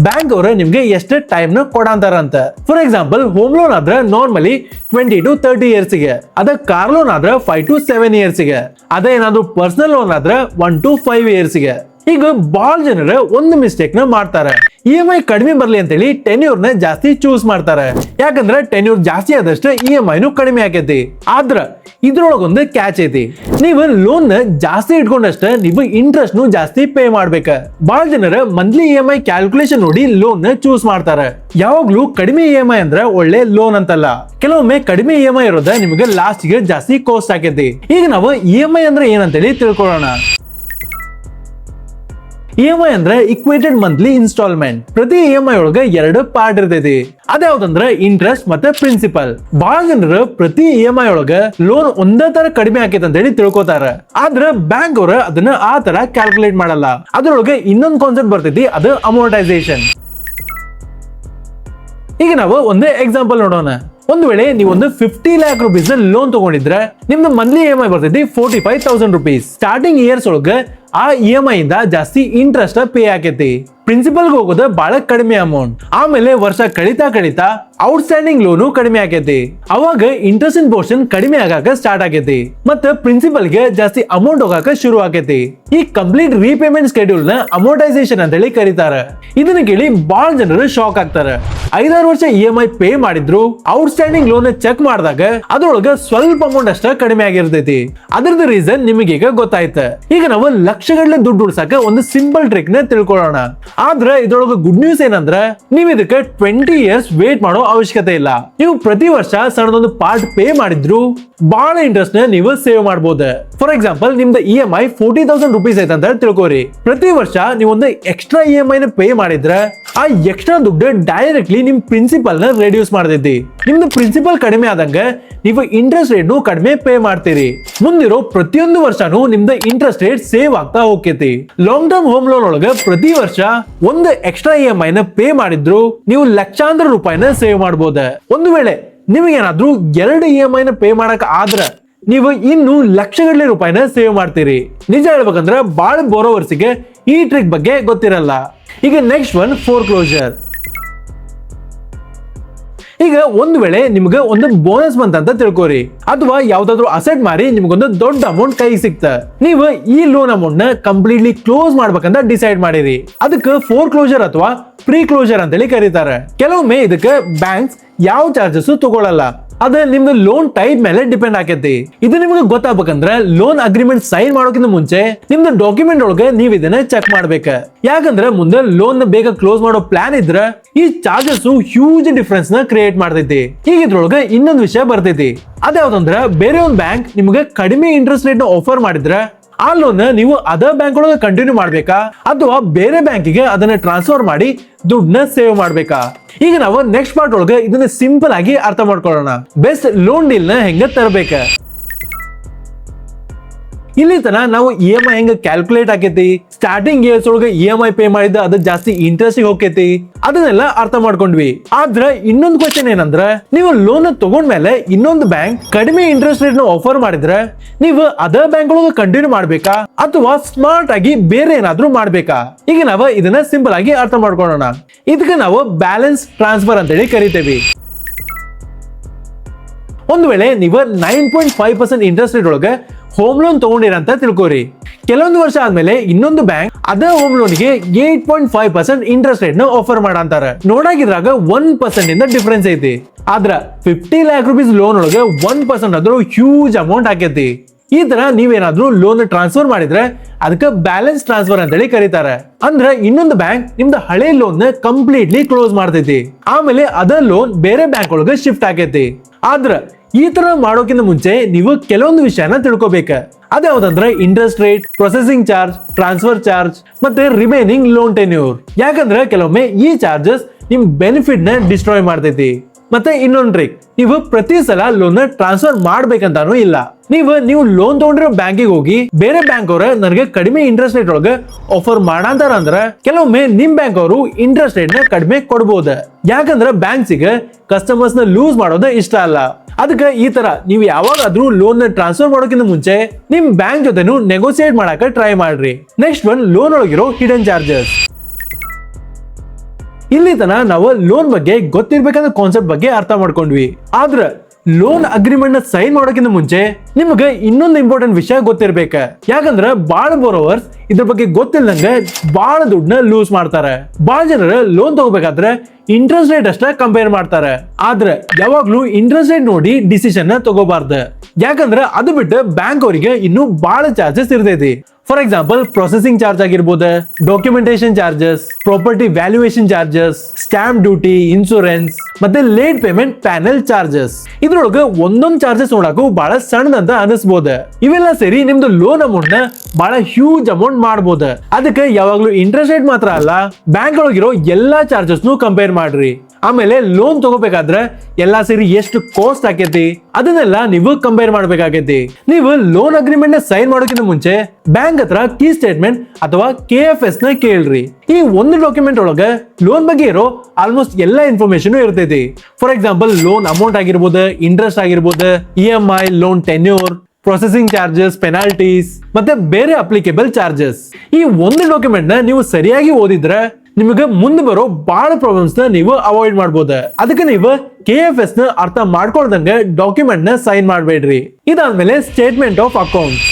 ಬ್ಯಾಂಕ್ ಅವರು ನಿಮ್ಗೆ ಎಷ್ಟು ಟೈಮ್ ನ ಕೊಡಂತಾರ ಅಂತ. ಫಾರ್ ಎಕ್ಸಾಂಪಲ್ ಹೋಮ್ ಲೋನ್ ಆದ್ರೆ ನಾರ್ಮಲಿ 20 to 30 ಇಯರ್ಸ್ ಗೆ, ಅದ ಕಾರ್ ಲೋನ್ ಆದ್ರೆ 5 to 7 ಇಯರ್ಸ್ ಗೆ, ಅದೇ ಏನಾದ್ರು ಪರ್ಸನಲ್ ಲೋನ್ ಆದ್ರೆ 1 to 5 ಇಯರ್ಸ್ ಗೆ. ಈಗ ಬಹಳ ಜನರು ಒಂದು ಮಿಸ್ಟೇಕ್ ನ ಮಾಡ್ತಾರೆ, EMI ಕಡಿಮೆ ಬರ್ಲಿ ಅಂತೇಳಿ ಟೆನ್ಯೂರ್ ನ ಜಾಸ್ತಿ ಚೂಸ್ ಮಾಡ್ತಾರೆ. ಯಾಕಂದ್ರೆ ಟೆನ್ಯೂರ್ ಜಾಸ್ತಿ ಆದಷ್ಟು EMI ನು ಕಡಿಮೆ ಆಕೈತಿ. ಆದ್ರ ಇದ್ರೊಳಗೊಂದು ಕ್ಯಾಚ್ ಐತಿ, ನೀವು ಲೋನ್ ನ ಜಾಸ್ತಿ ಇಟ್ಕೊಂಡಷ್ಟ ನೀವು ಇಂಟ್ರೆಸ್ಟ್ ನು ಜಾಸ್ತಿ ಪೇ ಮಾಡ್ಬೇಕ. ಬಹಳ ಜನರು ಮಂತ್ಲಿ EMI ಕ್ಯಾಲ್ಕುಲೇಷನ್ ನೋಡಿ ಲೋನ್ ನ ಚೂಸ್ ಮಾಡ್ತಾರೆ. ಯಾವಾಗ್ಲೂ ಕಡಿಮೆ EMI ಅಂದ್ರೆ ಒಳ್ಳೆ ಲೋನ್ ಅಂತಲ್ಲ, ಕೆಲವೊಮ್ಮೆ ಕಡಿಮೆ EMI ಇರೋದ ನಿಮಗೆ ಲಾಸ್ಟ್ ಗೆ ಜಾಸ್ತಿ ಕಾಸ್ಟ್ ಆಕೈತಿ. ಈಗ ನಾವು EMI ಅಂದ್ರೆ ಏನಂತೇಳಿ ತಿಳ್ಕೊಳ್ಳೋಣ. EMI ಅಂದ್ರೆ ಇಕ್ವೇಟೆಡ್ ಮಂತ್ಲಿ ಇನ್ಸ್ಟಾಲ್ಮೆಂಟ್. ಪ್ರತಿ EMI ಒಳಗೆ 2 ಪಾರ್ಟ್ ಇರ್ತೈತಿ, ಅದ್ಯಾವ್ದಂದ್ರೆ ಇಂಟ್ರೆಸ್ಟ್ ಮತ್ತೆ ಪ್ರಿನ್ಸಿಪಲ್. ಬಹಳ ಜನರು ಪ್ರತಿ EMI ಒಳಗೆ ಲೋನ್ ಒಂದೇ ತರ ಕಡಿಮೆ ಆಕೈತೆ ಅಂತ ಹೇಳಿ ತಿಳ್ಕೊತಾರ. ಆದ್ರೆ ಬ್ಯಾಂಕ್ ಅವರು ಅದನ್ನ ಆ ತರ ಕ್ಯಾಲ್ಕುಲೇಟ್ ಮಾಡಲ್ಲ. ಅದ್ರೊಳಗೆ ಇನ್ನೊಂದು ಕಾನ್ಸೆಪ್ಟ್ ಬರ್ತೈತಿ, ಅದು ಅಮೋರ್ಟೈಸೇಷನ್. ಈಗ ನಾವು ಒಂದು ಎಕ್ಸಾಂಪಲ್ ನೋಡೋಣ. ಒಂದು ವೇಳೆ ನೀವು ಒಂದು 50 lakh rupees ಲೋನ್ ತಗೊಂಡಿದ್ರೆ ನಿಮ್ದು ಮಂತ್ಲಿ EMI ಬರ್ತೈತಿ 45,000 rupees. ಸ್ಟಾರ್ಟಿಂಗ್ ಇಯರ್ಸ್ ಒಳಗೆ ಆ EMI ಇಂದ ಜಾಸ್ತಿ ಇಂಟ್ರೆಸ್ಟ್ ಪೇ ಆಕೈತಿ. ಪ್ರಿನ್ಸಿಪಲ್ ಹೋಗೋದು ಬಹಳ ಕಡಿಮೆ ಅಮೌಂಟ್. ಆಮೇಲೆ ವರ್ಷ ಕಳಿತಾ ಕಳಿತಾ ಔಟ್ಸ್ಟ್ಯಾಂಡಿಂಗ್ ಲೋನು ಕಡಿಮೆ ಆಕೈತಿ. ಅವಾಗ ಇಂಟ್ರೆಸ್ಟ್ ಇನ್ ಪೋರ್ಷನ್ ಕಡಿಮೆ ಆಗಾಕ ಸ್ಟಾರ್ಟ್ ಆಗೈತಿ, ಮತ್ತೆ ಪ್ರಿನ್ಸಿಪಲ್ ಗೆ ಜಾಸ್ತಿ ಅಮೌಂಟ್ ಹೋಗಾಕ ಶುರು ಆಕೈತಿ. ಈ ಕಂಪ್ಲೀಟ್ ರೀಪೇಮೆಂಟ್ ಸ್ಕೆಡ್ಯೂಲ್ ನ ಅಮೋರ್ಟೈಸೇಷನ್ ಅಂತ ಹೇಳಿ ಕರೀತಾರೆ. ಇದನ್ನ ಕೇಳಿ ಬಹಳ ಜನರು ಶಾಕ್ ಆಗ್ತಾರೆ. 5-6 ವರ್ಷ EMI ಪೇ ಮಾಡಿದ್ರು ಔಟ್ಸ್ಟ್ಯಾಂಡಿಂಗ್ ಲೋನ್ ಚೆಕ್ ಮಾಡಿದಾಗ ಅದ್ರೊಳಗೆ ಸ್ವಲ್ಪ ಅಮೌಂಟ್ ಅಷ್ಟ ಕಡಿಮೆ ಆಗಿರ್ತೈತಿ. ಅದರದ ರೀಸನ್ ನಿಮಗೆ ಈಗ ಗೊತ್ತಾಯ್ತು. ಈಗ ನಾವು ಲಕ್ಷಗಟ್ಟಲೆ ದುಡ್ಡು ಉಳಿಸಾಕ ಒಂದು ಸಿಂಪಲ್ ಟ್ರಿಕ್ ನ ತಿಳ್ಕೊಳ್ಳೋಣ. ಆದ್ರೆ ಇದ್ರೊಳಗೆ ಗುಡ್ ನ್ಯೂಸ್ ಏನಂದ್ರೆ ನೀವು ಇದಕ್ಕೆ 20 years ವೇಟ್ ಮಾಡೋ ಅವಶ್ಯಕತೆ ಇಲ್ಲ. ನೀವು ಪ್ರತಿ ವರ್ಷ ಸಣ್ಣದೊಂದು ಪಾರ್ಟ್ ಪೇ ಮಾಡಿದ್ರು ಬಹಳ ಇಂಟ್ರೆಸ್ಟ್ ನ ನೀವು ಸೇವ್ ಮಾಡಬಹುದು. ಫಾರ್ ಎಕ್ಸಾಂಪಲ್ ನಿಮ್ದು EMI 40,000 rupees ಐತೆ ಅಂತ ತಿಳ್ಕೊರಿ. ಪ್ರತಿ ವರ್ಷ ನೀವು ಒಂದು ಎಕ್ಸ್ಟ್ರಾ EMI ನ ಪೇ ಮಾಡಿದ್ರೆ ಆ ಎಕ್ಸ್ಟ್ರಾ ದುಡ್ಡು ಡೈರೆಕ್ಟ್ಲಿ ನಿಮ್ ಪ್ರಿನ್ಸಿಪಲ್ ನ ರೆಡ್ಯೂಸ್ ಮಾಡ್ತೈತಿ. ನಿಮ್ದು ಪ್ರಿನ್ಸಿಪಲ್ ಕಡಿಮೆ ಆದಂಗ ನೀವು ಇಂಟ್ರೆಸ್ಟ್ ರೇಟ್ ಕಡಿಮೆ ಪೇ ಮಾಡ್ತೀರಿ. ಮುಂದಿರೋ ಪ್ರತಿಯೊಂದು ವರ್ಷನೂ ನಿಮ್ದು ಇಂಟ್ರೆಸ್ಟ್ ರೇಟ್ ಸೇವ್ ಆಗ್ತಾ ಹೋಗ್ತೈತಿ. ಲಾಂಗ್ ಟರ್ಮ್ ಹೋಮ್ ಲೋನ್ ಒಳಗೆ ಪ್ರತಿ ವರ್ಷ ಒಂದು ಎಕ್ಸ್ಟ್ರಾ EMI ನ ಪೇ ಮಾಡಿದ್ರು ನೀವು ಲಕ್ಷಾಂತರ ರೂಪಾಯಿನ ಸೇವ್ ಮಾಡಬಹುದು. ಒಂದು ವೇಳೆ ನಿಮಗೇನಾದ್ರೂ 2 EMI ನ ಪೇ ಮಾಡಕ್ ಆದ್ರೆ ನೀವು ಇನ್ನು ಲಕ್ಷಗಟ್ಟಲೆ ರೂಪಾಯಿನ ಸೇವ್ ಮಾಡ್ತೀರಿ. ನಿಜ ಹೇಳ್ಬೇಕಂದ್ರೆ ಬಾಳ ಬೋರೋವರ್ಸಿಗೆ ಈ ಟ್ರಿಕ್ ಬಗ್ಗೆ ಗೊತ್ತಿರಲ್ಲ. ಈಗ ನೆಕ್ಸ್ಟ್ ಒನ್ ಫೋರ್ಕ್ಲೋಜರ್. ಈಗ ಒಂದು ವೇಳೆ ನಿಮ್ಗೆ ಒಂದು ಬೋನಸ್ ಬಂತ ಅಂತ ತಿಳ್ಕೋರಿ, ಅಥವಾ ಯಾವ್ದಾದ್ರು ಅಸೆಟ್ ಮಾರಿ ನಿಮ್ಗೊಂದು ದೊಡ್ಡ ಅಮೌಂಟ್ ಕೈಗೆ ಸಿಕ್ತ, ನೀವು ಈ ಲೋನ್ ಅಮೌಂಟ್ ನ ಕಂಪ್ಲೀಟ್ಲಿ ಕ್ಲೋಸ್ ಮಾಡ್ಬೇಕಂತ ಡಿಸೈಡ್ ಮಾಡಿರಿ. ಅದಕ್ಕೆ ಫೋರ್ಕ್ಲೋಜರ್ ಅಥವಾ ಪ್ರೀ ಕ್ಲೋಜರ್ ಅಂತೇಳಿ ಕರೀತಾರೆ. ಕೆಲವೊಮ್ಮೆ ಇದಕ್ಕೆ ಬ್ಯಾಂಕ್ಸ್ ಯಾವ ಚಾರ್ಜಸ್ ತಗೊಳ್ಳಲ್ಲ, ಅದ ನಿಮ್ದು ಲೋನ್ ಟೈಪ್ ಮೇಲೆ ಡಿಪೆಂಡ್ ಆಕೈತಿ. ಇದು ನಿಮ್ಗೆ ಗೊತ್ತಾಗ್ಬೇಕಂದ್ರೆ ಲೋನ್ ಅಗ್ರಿಮೆಂಟ್ ಸೈನ್ ಮಾಡೋಕ್ಕಿಂತ ಮುಂಚೆ ನಿಮ್ದು ಡಾಕ್ಯುಮೆಂಟ್ ಒಳಗೆ ನೀವು ಇದನ್ನ ಚೆಕ್ ಮಾಡ್ಬೇಕ. ಯಾಕಂದ್ರೆ ಮುಂದೆ ಲೋನ್ ಬೇಗ ಕ್ಲೋಸ್ ಮಾಡೋ ಪ್ಲಾನ್ ಇದ್ರೆ ಈ ಚಾರ್ಜಸ್ ಹ್ಯೂಜ್ ಡಿಫರೆನ್ಸ್ ನ ಕ್ರಿಯೇಟ್ ಮಾಡ್ತೈತಿ. ಈಗ ಇದ್ರೊಳಗೆ ಇನ್ನೊಂದು ವಿಷಯ ಬರ್ತೈತಿ, ಅದ್ಯಾವ್ದಂದ್ರ ಬೇರೆ ಒಂದು ಬ್ಯಾಂಕ್ ನಿಮ್ಗೆ ಕಡಿಮೆ ಇಂಟ್ರೆಸ್ಟ್ ರೇಟ್ ನ ಆಫರ್ ಮಾಡಿದ್ರೆ ಆ ಲೋನ್ ನೀವು ಅದರ್ ಬ್ಯಾಂಕ್ ಒಳಗೆ ಕಂಟಿನ್ಯೂ ಮಾಡ್ಬೇಕಾ ಅಥವಾ ಬೇರೆ ಬ್ಯಾಂಕಿಗೆ ಅದನ್ನ ಟ್ರಾನ್ಸ್ಫರ್ ಮಾಡಿ ದುಡ್ಡನ್ನ ಸೇವ್ ಮಾಡ್ಬೇಕಾ? ಈಗ ನಾವು ನೆಕ್ಸ್ಟ್ ಪಾರ್ಟ್ ಒಳಗೆ ಇದನ್ನ ಸಿಂಪಲ್ ಆಗಿ ಅರ್ಥ ಮಾಡ್ಕೊಳ್ಳೋಣ. ಬೆಸ್ಟ್ ಲೋನ್ ಡೀಲ್ ನ ಹೆಂಗ ತರಬೇಕ. ಇಲ್ಲಿ ತನ ನಾವು EMI ಹೆಂಗ ಕ್ಯಾಲ್ಕುಲೇಟ್ ಆಕೈತಿ, ಸ್ಟಾರ್ಟಿಂಗ್ ಇಯರ್ಸ್ ಒಳಗೆ EMI ಪೇ ಮಾಡಿದ ಅದು ಜಾಸ್ತಿ ಇಂಟ್ರೆಸ್ಟ್ ಹೋಗ್ತೈತಿ, ಅದನ್ನೆಲ್ಲ ಅರ್ಥ ಮಾಡ್ಕೊಂಡ್ವಿ. ಆದ್ರೆ ಇನ್ನೊಂದು ಕ್ವಶನ್ ಏನಂದ್ರೆ, ನೀವು ಲೋನ್ ತಗೊಂಡ್ಮೇಲೆ ಇನ್ನೊಂದು ಬ್ಯಾಂಕ್ ಕಡಿಮೆ ಇಂಟ್ರೆಸ್ಟ್ ರೇಟ್ ನ ಆಫರ್ ಮಾಡಿದ್ರೆ ನೀವು ಅದರ್ ಬ್ಯಾಂಕ್ ಒಳಗೆ ಕಂಟಿನ್ಯೂ ಮಾಡ್ಬೇಕಾ ಅಥವಾ ಸ್ಮಾರ್ಟ್ ಆಗಿ ಬೇರೆ ಏನಾದ್ರೂ ಮಾಡ್ಬೇಕಾ? ಈಗ ನಾವು ಇದನ್ನ ಸಿಂಪಲ್ ಆಗಿ ಅರ್ಥ ಮಾಡ್ಕೊಳ್ಳೋಣ. ಇದಕ್ಕೆ ನಾವು ಬ್ಯಾಲೆನ್ಸ್ ಟ್ರಾನ್ಸ್ಫರ್ ಅಂತೇಳಿ ಕರಿತೇವೆ. ಒಂದು ವೇಳೆ ನೀವು 9.5% ಇಂಟ್ರೆಸ್ಟ್ ರೇಟ್ ಒಳಗೆ ಹೋಮ್ ಲೋನ್ ತಗೊಂಡಿರ ಅಂತ ತಿಳ್ಕೊರಿ. ಕೆಲವೊಂದು ವರ್ಷ ಆದ್ಮೇಲೆ ಇನ್ನೊಂದು ಬ್ಯಾಂಕ್ ಅದೇ ಹೋಮ್ ಲೋನ್ಗೆ 8.5% ಇಂಟ್ರೆಸ್ಟ್ ರೇಟ್ ನ ಆಫರ್ ಮಾಡಂತಾರ. ನೋಡಾಗಿದ್ರಾಗ 1% ಇಂದ ಡಿಫರೆನ್ಸ್ ಐತಿ. ಆದ್ರ 50 ಲ್ಯಾಕ್ ರುಪೀಸ್ ಲೋನ್ ಒಳಗೆ 1% ಆದ್ರೂ ಹ್ಯೂಜ್ ಅಮೌಂಟ್ ಆಕೈತಿ. ಈ ತರ ನೀವೇನಾದ್ರೂ ಲೋನ್ ಟ್ರಾನ್ಸ್ಫರ್ ಮಾಡಿದ್ರೆ ಅದಕ್ಕೆ ಬ್ಯಾಲೆನ್ಸ್ ಟ್ರಾನ್ಸ್ಫರ್ ಅಂತೇಳಿ ಕರೀತಾರೆ. ಅಂದ್ರೆ ಇನ್ನೊಂದು ಬ್ಯಾಂಕ್ ನಿಮ್ದು ಹಳೆ ಲೋನ್ ನ ಕಂಪ್ಲೀಟ್ಲಿ ಕ್ಲೋಸ್ ಮಾಡ್ತೈತಿ, ಆಮೇಲೆ ಅದ ಲೋನ್ ಬೇರೆ ಬ್ಯಾಂಕ್ ಒಳಗೆ ಶಿಫ್ಟ್ ಆಗೈತಿ. ಆದ್ರ ಈ ತರ ಮಾಡೋಕ್ಕಿಂತ ಮುಂಚೆ ನೀವು ಕೆಲವೊಂದು ವಿಷಯನ ತಿಳ್ಕೊಬೇಕ. ಅದ್ಯಾವ್ದಂದ್ರೆ interest rate, processing charge, transfer charge ಮತ್ತೆ ರಿಮೈನಿಂಗ್ ಲೋನ್ ಟೆನ್ಯೂರ್. ಯಾಕಂದ್ರೆ ಕೆಲವೊಮ್ಮೆ ಈ ಚಾರ್ಜಸ್ ನಿಮ್ ಬೆನಿಫಿಟ್ ನ ಡಿಸ್ಟ್ರಾಯ್ ಮಾಡ್ತೈತಿ. ಮತ್ತೆ ಇನ್ನೊಂದು ಟ್ರಿಕ್, ನೀವು ಪ್ರತಿ ಸಲ ಲೋನ್ ಟ್ರಾನ್ಸ್ಫರ್ ಮಾಡ್ಬೇಕಂತಾನು ಇಲ್ಲ. ನೀವು ಲೋನ್ ತಗೊಂಡಿರೋ ಬ್ಯಾಂಕಿಗೆ ಹೋಗಿ ಬೇರೆ ಬ್ಯಾಂಕ್ ಅವ್ರ ನನಗೆ ಕಡಿಮೆ ಇಂಟ್ರೆಸ್ಟ್ ರೇಟ್ ಒಳಗೆ ಆಫರ್ ಮಾಡಂತಾರ ಅಂದ್ರ ಕೆಲವೊಮ್ಮೆ ನಿಮ್ ಬ್ಯಾಂಕ್ ಅವರು ಇಂಟ್ರೆಸ್ಟ್ ರೇಟ್ ನ ಕಡಿಮೆ ಕೊಡಬಹುದು. ಯಾಕಂದ್ರೆ ಬ್ಯಾಂಕ್ಸಿಗೆ ಕಸ್ಟಮರ್ಸ್ ನ ಲೂಸ್ ಮಾಡೋದು ಇಷ್ಟ ಅಲ್ಲ. ಅದಕ್ಕೆ ಈ ತರ ನೀವು ಯಾವಾಗಾದ್ರೂ ಲೋನ್ ನ ಟ್ರಾನ್ಸ್ಫರ್ ಮಾಡೋಕ್ಕಿಂತ ಮುಂಚೆ ನಿಮ್ ಬ್ಯಾಂಕ್ ಜೊತೆನು ನೆಗೋಸಿಯೇಟ್ ಮಾಡಕ ಟ್ರೈ ಮಾಡ್ರಿ. ನೆಕ್ಸ್ಟ್ ಒನ್, ಲೋನ್ ಒಳಗಿರೋ ಹಿಡನ್ ಚಾರ್ಜಸ್. ಇಲ್ಲಿ ತನ ನಾವು ಲೋನ್ ಬಗ್ಗೆ ಗೊತ್ತಿರ್ಬೇಕಂತ ಕಾನ್ಸೆಪ್ಟ್ ಬಗ್ಗೆ ಅರ್ಥ ಮಾಡ್ಕೊಂಡ್ವಿ. ಆದ್ರೆ ಲೋನ್ ಅಗ್ರಿಮೆಂಟ್ ನ ಸೈನ್ ಮಾಡೋಕ್ಕಿಂತ ಮುಂಚೆ ನಿಮ್ಗೆ ಇನ್ನೊಂದು ಇಂಪಾರ್ಟೆಂಟ್ ವಿಷಯ ಗೊತ್ತಿರ್ಬೇಕ. ಯಾಕಂದ್ರೆ ಬಾಳ ಬೋರೋವರ್ಸ್ ಇದ್ರ ಬಗ್ಗೆ ಗೊತ್ತಿಲ್ಲದಂಗೆ ಬಾಳ ದುಡ್ಡನ್ನ ಲೂಸ್ ಮಾಡ್ತಾರೆ. ಬಾಳ ಜನರು ಲೋನ್ ತಗೋಬೇಕಾದ್ರೆ ಇಂಟ್ರೆಸ್ಟ್ ರೇಟ್ ಅಷ್ಟೇ ಕಂಪೇರ್ ಮಾಡ್ತಾರೆ. ಆದ್ರೆ ಯಾವಾಗ್ಲೂ ಇಂಟ್ರೆಸ್ಟ್ ರೇಟ್ ನೋಡಿ ಡಿಸಿಷನ್ ತಗೋಬಾರ್ದು. ಯಾಕಂದ್ರೆ ಅದು ಬಿಟ್ಟು ಬ್ಯಾಂಕ್ ಅವರಿಗೆ ಇನ್ನೂ ಬಹಳ ಚಾರ್ಜಸ್ ಇರ್ತೈತಿ. ಫಾರ್ ಎಕ್ಸಾಂಪಲ್, ಪ್ರೊಸೆಸಿಂಗ್ ಚಾರ್ಜ್ ಆಗಿರ್ಬೋದು, documentation charges, property valuation charges, stamp duty, insurance ಮತ್ತೆ ಲೇಟ್ ಪೇಮೆಂಟ್ ಪ್ಯಾನೆಲ್ ಚಾರ್ಜಸ್. ಇದ್ರೊಳಗೆ ಒಂದೊಂದು ಚಾರ್ಜಸ್ ನೋಡಕ್ಕೂ ಬಹಳ ಸಣ್ಣದಂತ ಅನಿಸ್ಬೋದು. ಇವೆಲ್ಲ ಸೇರಿ ನಿಮ್ದು ಲೋನ್ ಅಮೌಂಟ್ ನ ಬಹಳ ಹ್ಯೂಜ್ ಅಮೌಂಟ್ ಮಾಡಬಹುದು. ಅದಕ್ಕೆ ಯಾವಾಗ್ಲೂ ಇಂಟ್ರೆಸ್ಟ್ ರೇಟ್ ಮಾತ್ರ ಅಲ್ಲ, ಬ್ಯಾಂಕ್ ಒಳಗಿರೋ ಎಲ್ಲಾ ಚಾರ್ಜಸ್ ಕಂಪೇರ್ ಮಾಡ್ರಿ. ಆಮೇಲೆ ಲೋನ್ ತಗೋಬೇಕಾದ್ರೆ ಎಲ್ಲಾ ಸೇರಿ ಎಷ್ಟು ಕಾಸ್ಟ್ ಆಕೈತಿ ಅದನ್ನೆಲ್ಲ ನೀವು ಕಂಪೇರ್ ಮಾಡ್ಬೇಕಾಗೈತಿ. ನೀವು ಲೋನ್ ಅಗ್ರಿಮೆಂಟ್ ನ ಸೈನ್ ಮಾಡೋಕ್ಕಿಂತ ಮುಂಚೆ ಬ್ಯಾಂಕ್ ಹತ್ರ ಕೀ ಸ್ಟೇಟ್ಮೆಂಟ್ ಅಥವಾ KFS ನ ಕೇಳ್ರಿ. ಈ ಒಂದು ಡಾಕ್ಯುಮೆಂಟ್ ಒಳಗೆ ಲೋನ್ ಬಗ್ಗೆ ಇರೋ ಆಲ್ಮೋಸ್ಟ್ ಎಲ್ಲಾ ಇನ್ಫಾರ್ಮೇಶನ್ ಇರ್ತೈತಿ. ಫಾರ್ ಎಕ್ಸಾಂಪಲ್, ಲೋನ್ ಅಮೌಂಟ್ ಆಗಿರ್ಬೋದು, ಇಂಟ್ರೆಸ್ಟ್ ಆಗಿರ್ಬೋದು, EMI, loan tenure, processing charges, penalties ಮತ್ತೆ ಬೇರೆ ಅಪ್ಲಿಕೇಬಲ್ ಚಾರ್ಜಸ್. ಈ ಒಂದು ಡಾಕ್ಯುಮೆಂಟ್ ನ ನೀವು ಸರಿಯಾಗಿ ಓದಿದ್ರೆ ನಿಮಗೆ ಮುಂದೆ ಬರೋ ಬಹಳ ಪ್ರಾಬ್ಲಮ್ಸ್ ನ ನೀವು ಅವಾಯ್ಡ್ ಮಾಡಬಹುದು. ಅದಕ್ಕೆ ನೀವು KFS ನ ಅರ್ಥ ಮಾಡ್ಕೊಳ್ದಂಗೆ ಡಾಕ್ಯುಮೆಂಟ್ ನ ಸೈನ್ ಮಾಡಬೇಡ್ರಿ. ಇದಾದ್ಮೇಲೆ statement of accounts.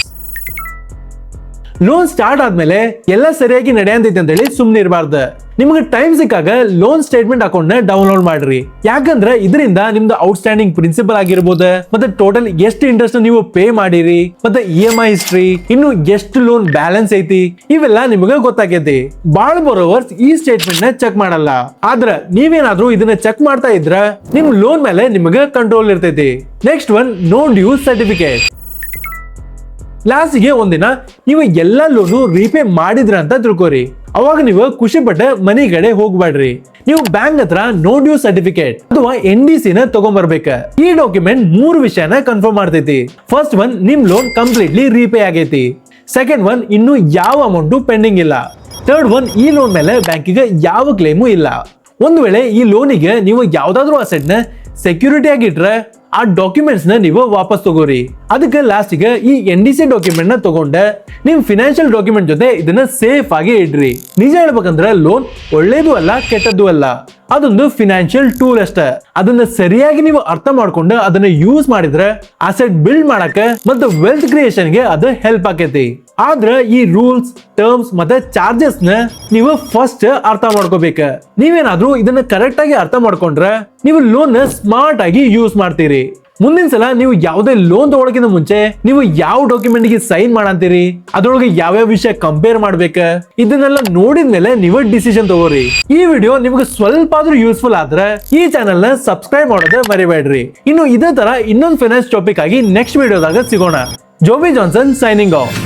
Loan start ಆದ್ಮೇಲೆ ಎಲ್ಲ ಸರಿಯಾಗಿ ನಡೆಯಂತೈತಿ ಅಂತ ಹೇಳಿ ಸುಮ್ನೆ ಇರಬಾರ್ದು. ನಿಮಗೆ ಟೈಮ್ ಸಿಕ್ಕಾಗ ಲೋನ್ ಸ್ಟೇಟ್ಮೆಂಟ್ ಅಕೌಂಟ್ ನ ಡೌನ್ಲೋಡ್ ಮಾಡ್ರಿ. ಯಾಕಂದ್ರೆ ಇದರಿಂದ ನಿಮ್ದು ಔಟ್ಸ್ಟ್ಯಾಂಡಿಂಗ್ ಪ್ರಿನ್ಸಿಪಲ್ ಆಗಿರ್ಬೋದು, ಮತ್ತೆ ಟೋಟಲ್ ಎಷ್ಟು ಇಂಟ್ರೆಸ್ಟ್ ನೀವು ಪೇ ಮಾಡಿರಿ, ಮತ್ತೆ EMI ಹಿಸ್ಟ್ರಿ, ಇನ್ನು ಎಷ್ಟು ಲೋನ್ ಬ್ಯಾಲೆನ್ಸ್ ಐತಿ, ಇವೆಲ್ಲ ನಿಮಗೆ ಗೊತ್ತಾಗೈತಿ. ಬಾಳ ಬೋರೋವರ್ಸ್ ಈ ಸ್ಟೇಟ್ಮೆಂಟ್ ನ ಚೆಕ್ ಮಾಡಲ್ಲ. ಆದ್ರೆ ನೀವೇನಾದ್ರೂ ಇದನ್ನ ಚೆಕ್ ಮಾಡ್ತಾ ಇದ್ರ ನಿಮ್ ಲೋನ್ ಮೇಲೆ ನಿಮಗೆ ಕಂಟ್ರೋಲ್ ಇರ್ತೈತಿ. Next one, no due certificate. ಲಾಸ್ಟ್ಗೆ ಒಂದಿನ ನೀವು ಎಲ್ಲಾ ಲೋನು ರೀಪೇ ಮಾಡಿದ್ರ ಅಂತ ತಿಳ್ಕೊರಿ. ಅವಾಗ ನೀವು ಖುಷಿ ಪಟ್ಟ ಮನಿ ಕಡೆ ಹೋಗ್ಬೇಡ್ರಿ. ನೀವು ಬ್ಯಾಂಕ್ ಹತ್ರ ನೋ ಡ್ಯೂ ಸರ್ಟಿಫಿಕೇಟ್ ಅಥವಾ NDC ನ ತಗೊಂಡ್ಬರ್ಬೇಕ. ಈ ಡಾಕ್ಯುಮೆಂಟ್ 3 ವಿಷಯನ ಕನ್ಫರ್ಮ್ ಮಾಡ್ತೈತಿ. ಫಸ್ಟ್ ಒನ್, ನಿಮ್ ಲೋನ್ ಕಂಪ್ಲೀಟ್ಲಿ ರೀಪೇ ಆಗೈತಿ. ಸೆಕೆಂಡ್ ಒನ್, ಇನ್ನು ಯಾವ ಅಮೌಂಟ್ ಪೆಂಡಿಂಗ್ ಇಲ್ಲ. ಥರ್ಡ್ ಒನ್, ಈ ಲೋನ್ ಮೇಲೆ ಬ್ಯಾಂಕಿಗೆ ಯಾವ ಕ್ಲೇಮು ಇಲ್ಲ. ಒಂದ್ ವೇಳೆ ಈ ಲೋನಿಗೆ ನೀವು ಯಾವ್ದಾದ್ರು ಅಸೆಟ್ ನ ಸೆಕ್ಯೂರಿಟಿ ಆಗಿಟ್ರೆ ಆ ಡಾಕ್ಯುಮೆಂಟ್ಸ್ ನ ನೀವು ವಾಪಸ್ ತಗೋರಿ. ಅದಕ್ಕೆ ಲಾಸ್ಟ್ ಗೆ ಈ NDC ಡಾಕ್ಯುಮೆಂಟ್ ನ ತಗೊಂಡೆ ನಿಮ್ ಫಿನಾನ್ಷಿಯಲ್ ಡಾಕ್ಯುಮೆಂಟ್ ಜೊತೆ ಇದನ್ನ ಸೇಫ್ ಆಗಿ ಇಡ್ರಿ. ನಿಜ ಹೇಳ್ಬೇಕಂದ್ರೆ ಲೋನ್ ಒಳ್ಳೇದು ಅಲ್ಲ, ಕೆಟ್ಟದ್ದು ಅಲ್ಲ, ಅದೊಂದು ಫಿನಾನ್ಷಿಯಲ್ ಟೂಲ್ ಅಷ್ಟೇ. ಅದನ್ನ ಸರಿಯಾಗಿ ನೀವು ಅರ್ಥ ಮಾಡ್ಕೊಂಡು ಅದನ್ನ ಯೂಸ್ ಮಾಡಿದ್ರೆ ಅಸೆಟ್ ಬಿಲ್ಡ್ ಮಾಡಕ್ಕೆ ಮತ್ತೆ ವೆಲ್ತ್ ಕ್ರಿಯೇಷನ್ ಗೆ ಅದು ಹೆಲ್ಪ್ ಆಕೈತಿ. ಆದ್ರೆ ಈ ರೂಲ್ಸ್, ಟರ್ಮ್ಸ್ ಮತ್ತೆ ಚಾರ್ಜಸ್ ನ ನೀವು ಫಸ್ಟ್ ಅರ್ಥ ಮಾಡ್ಕೋಬೇಕು. ನೀವೇನಾದ್ರೂ ಇದನ್ನ ಕರೆಕ್ಟ್ ಆಗಿ ಅರ್ಥ ಮಾಡ್ಕೊಂಡ್ರೆ ನೀವು ಲೋನ್ ನ ಸ್ಮಾರ್ಟ್ ಆಗಿ ಯೂಸ್ ಮಾಡ್ತೀರಿ. ಮುಂದಿನ ಸಲ ನೀವು ಯಾವುದೇ ಲೋನ್ ತಗೊಳಕ್ಕಿಂತ ಮುಂಚೆ ನೀವು ಯಾವ ಡಾಕ್ಯುಮೆಂಟ್ ಗೆ ಸೈನ್ ಮಾಡಂತೀರಿ, ಅದ್ರೊಳಗೆ ಯಾವ್ಯಾವ ವಿಷಯ ಕಂಪೇರ್ ಮಾಡ್ಬೇಕ, ಇದನ್ನೆಲ್ಲ ನೋಡಿದ್ಮೇಲೆ ನೀವು ಡಿಸಿಷನ್ ತಗೋರಿ. ಈ ವಿಡಿಯೋ ನಿಮ್ಗೆ ಸ್ವಲ್ಪ ಆದ್ರೂ ಯೂಸ್ಫುಲ್ ಆದ್ರೆ ಈ ಚಾನೆಲ್ ನ ಸಬ್ಸ್ಕ್ರೈಬ್ ಮಾಡೋದು ಮರಿಬೇಡ್ರಿ. ಇನ್ನು ಇದೇ ತರ ಇನ್ನೊಂದು ಫೈನಾನ್ಸ್ ಟಾಪಿಕ್ ಆಗಿ ನೆಕ್ಸ್ಟ್ ವಿಡಿಯೋದಾಗ ಸಿಗೋಣ. ಜೋಬಿ ಜಾನ್ಸನ್ ಸೈನಿಂಗ್ ಆಫ್.